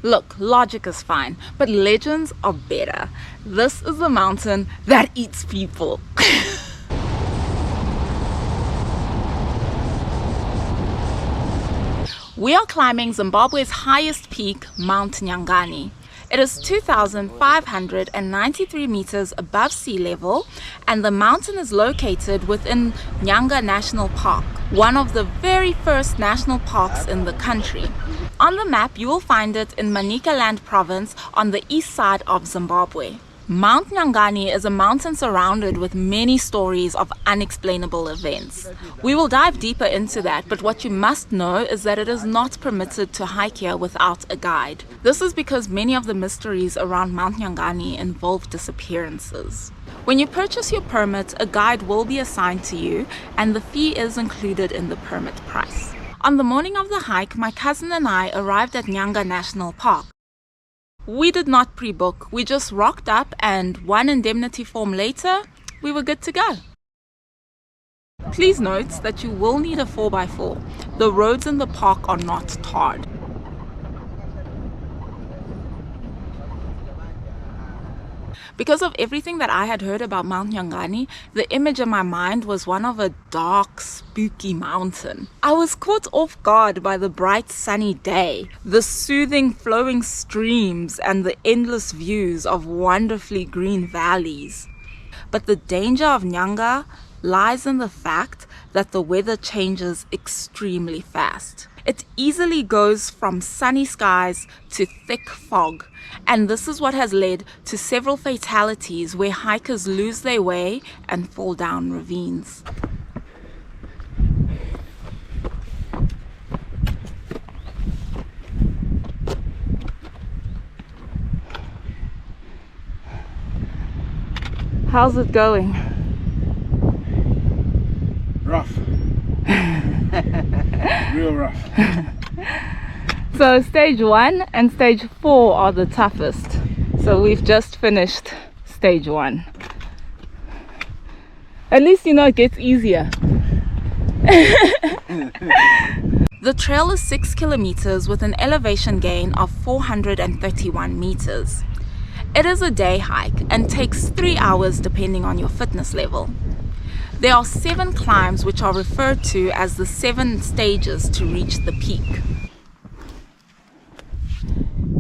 Look, logic is fine, but legends are better. This is the mountain that eats people. We are climbing Zimbabwe's highest peak, Mount Nyangani. It is 2,593 meters above sea level, and the mountain is located within Nyanga National Park, one of the very first national parks in the country. On the map, you will find it in Manicaland province on the east side of Zimbabwe. Mount Nyangani is a mountain surrounded with many stories of unexplainable events. We will dive deeper into that, but what you must know is that it is not permitted to hike here without a guide. This is because many of the mysteries around Mount Nyangani involve disappearances. When you purchase your permit, a guide will be assigned to you, and the fee is included in the permit price. On the morning of the hike, my cousin and I arrived at Nyanga National Park. We did not pre-book, we just rocked up, and one indemnity form later, we were good to go. Please note that you will need a 4x4. The roads in the park are not tarred. Because of everything that I had heard about Mount Nyangani, the image in my mind was one of a dark, spooky mountain. I was caught off guard by the bright sunny day, the soothing flowing streams, and the endless views of wonderfully green valleys. But the danger of Nyanga lies in the fact that the weather changes extremely fast. It easily goes from sunny skies to thick fog, and this is what has led to several fatalities where hikers lose their way and fall down ravines. How's it going? Rough. Real rough. So stage 1 and stage 4 are the toughest. So we've just finished stage 1. At least you know it gets easier. The trail is 6 kilometers with an elevation gain of 431 meters. It is a day hike and takes 3 hours depending on your fitness level. There are 7 climbs which are referred to as the 7 stages to reach the peak.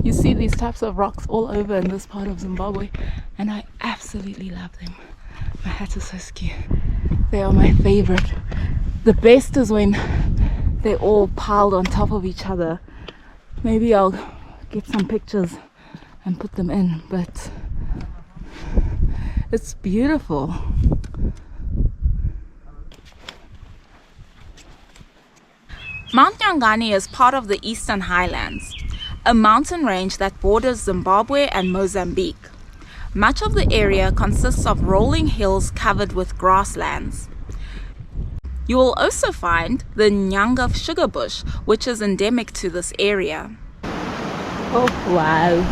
You see these types of rocks all over in this part of Zimbabwe, and I absolutely love them. My hat is so skew. They are my favorite. The best is when they're all piled on top of each other. Maybe I'll get some pictures and put them in, but it's beautiful. Mount Nyangani is part of the Eastern Highlands, a mountain range that borders Zimbabwe and Mozambique. Much of the area consists of rolling hills covered with grasslands. You will also find the nyanga sugar bush, which is endemic to this area. Oh wow!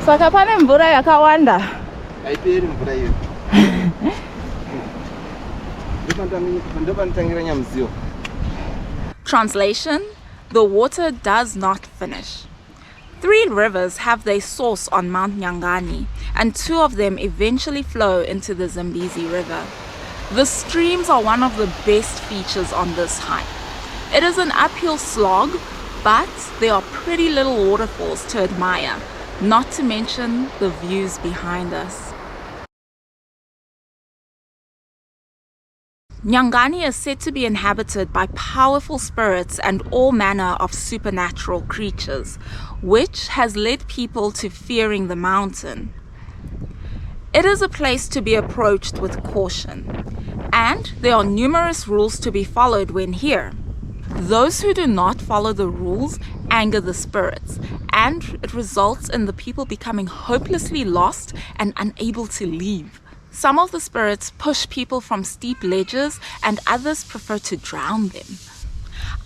Saka pane mvura yakawanda. Haiperi mvura iyo. Translation: the water does not finish. 3 rivers have their source on Mount Nyangani, and 2 of them eventually flow into the Zambezi River. The streams are one of the best features on this hike. It is an uphill slog, but there are pretty little waterfalls to admire, not to mention the views behind us. Nyangani is said to be inhabited by powerful spirits and all manner of supernatural creatures, which has led people to fearing the mountain. It is a place to be approached with caution, and there are numerous rules to be followed when here. Those who do not follow the rules anger the spirits, and it results in the people becoming hopelessly lost and unable to leave. Some of the spirits push people from steep ledges, and others prefer to drown them.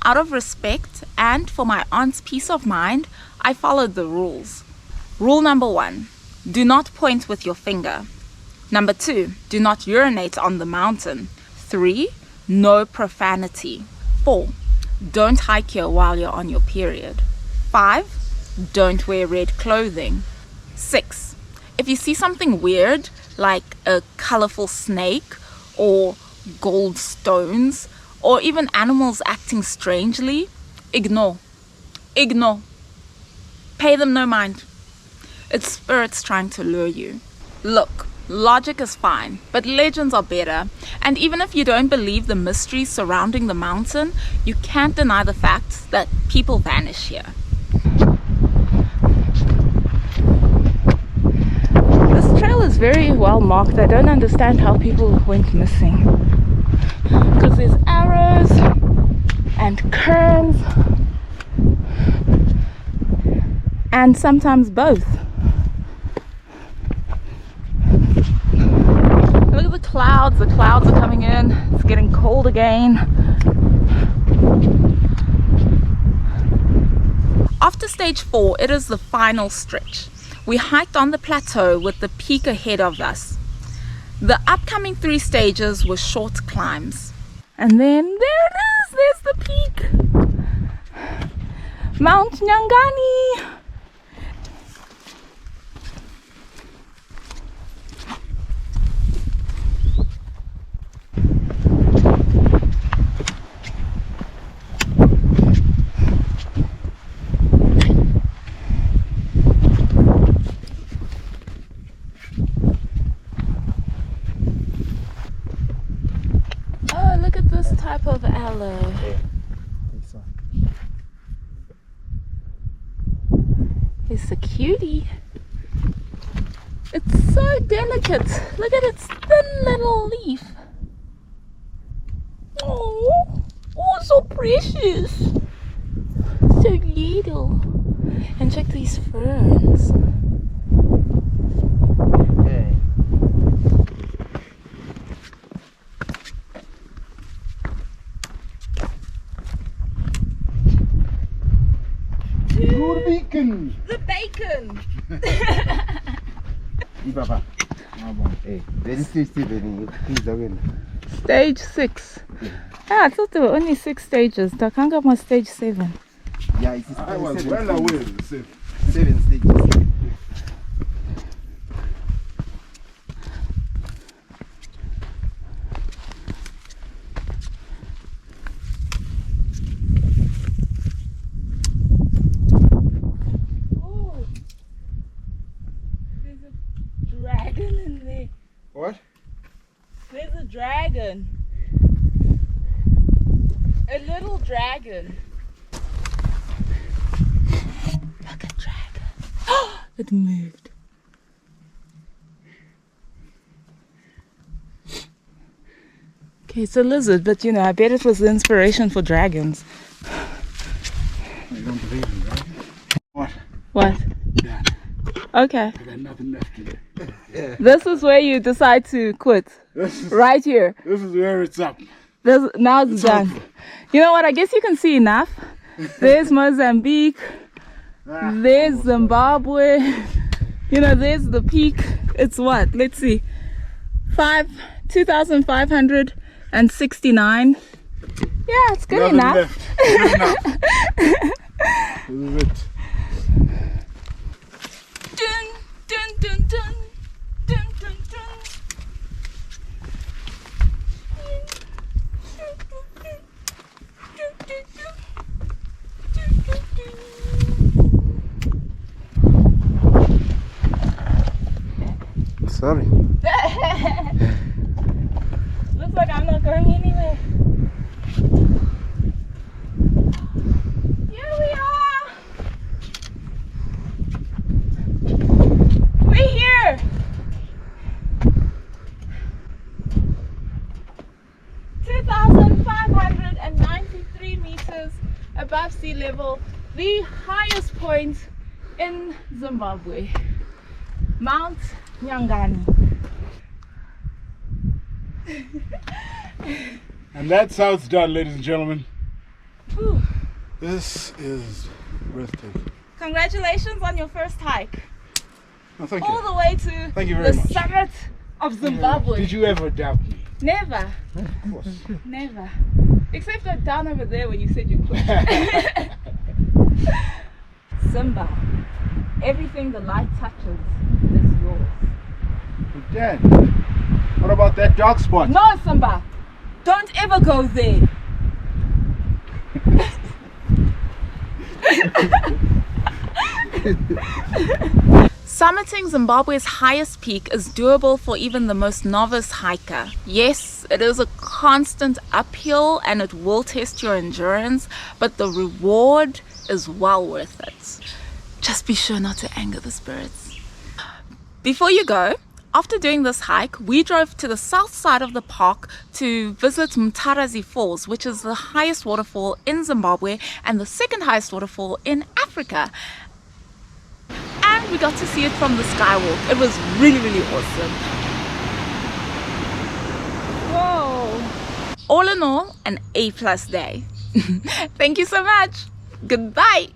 Out of respect and for my aunt's peace of mind, I followed the rules. Rule number 1, do not point with your finger. Number 2, do not urinate on the mountain. 3, No profanity. 4. Don't hike here while you're on your period. 5. Don't wear red clothing. 6. If you see something weird, like a colorful snake or gold stones, or even animals acting strangely, ignore. Ignore. Pay them no mind. It's spirits trying to lure you. Look, logic is fine, but legends are better. And even if you don't believe the mysteries surrounding the mountain, you can't deny the fact that people vanish here. This trail is very well marked. I don't understand how people went missing. Because there's arrows and curves and sometimes both. Look at the clouds are coming in. It's getting cold again. After stage 4, it is the final stretch. We hiked on the plateau with the peak ahead of us. The upcoming 3 stages were short climbs. And then there it is, there's the peak. Mount Nyangani. Type of aloe. It's a cutie. It's so delicate. Look at its thin little leaf. Oh, so precious. So little. And check these ferns. The bacon. Very tasty, Stage 6. I thought there were only 6 stages. Takanga was stage 7. Yeah, it is. I was well aware of the 7 stages. What? There's a dragon. A little dragon. Look at dragon. It moved. Okay, it's a lizard, but you know, I bet it was the inspiration for dragons. I don't believe in dragons. What? What? Yeah. Okay. I got nothing left here. Yeah. This is where you decide to quit. Right here. This is where it's up. Now it's done. Over. You know what? I guess you can see enough. There's Mozambique. There's Zimbabwe. You know, there's the peak. It's what? Let's see. 2,569. Yeah, it's good enough. Good enough. This is it. Dun, dun, dun, dun. Dun, dun, dun. Sorry. Looks like I'm not going anywhere. Here we are. We're here. 2,593 meters above sea level, the highest point in Zimbabwe, Mount Nyangani. And that's how it's done, ladies and gentlemen. Whew. This is breathtaking. Congratulations on your first hike. Oh, thank All you. the way to Thank you very the much. summit of Zimbabwe. Did you ever doubt me? Never. Of course. Never. Except that down over there when you said you could. Simba, everything the light touches is yours. But Dad, what about that dark spot? No, Simba, don't ever go there. Summiting Zimbabwe's highest peak is doable for even the most novice hiker. Yes, it is a constant uphill and it will test your endurance, but the reward is well worth it. Just be sure not to anger the spirits. Before you go, after doing this hike, we drove to the south side of the park to visit Mtarazi Falls, which is the highest waterfall in Zimbabwe and the second highest waterfall in Africa. And we got to see it from the skywalk. It was really, really awesome. Whoa! All in all, an A+ day. Thank you so much. Goodbye.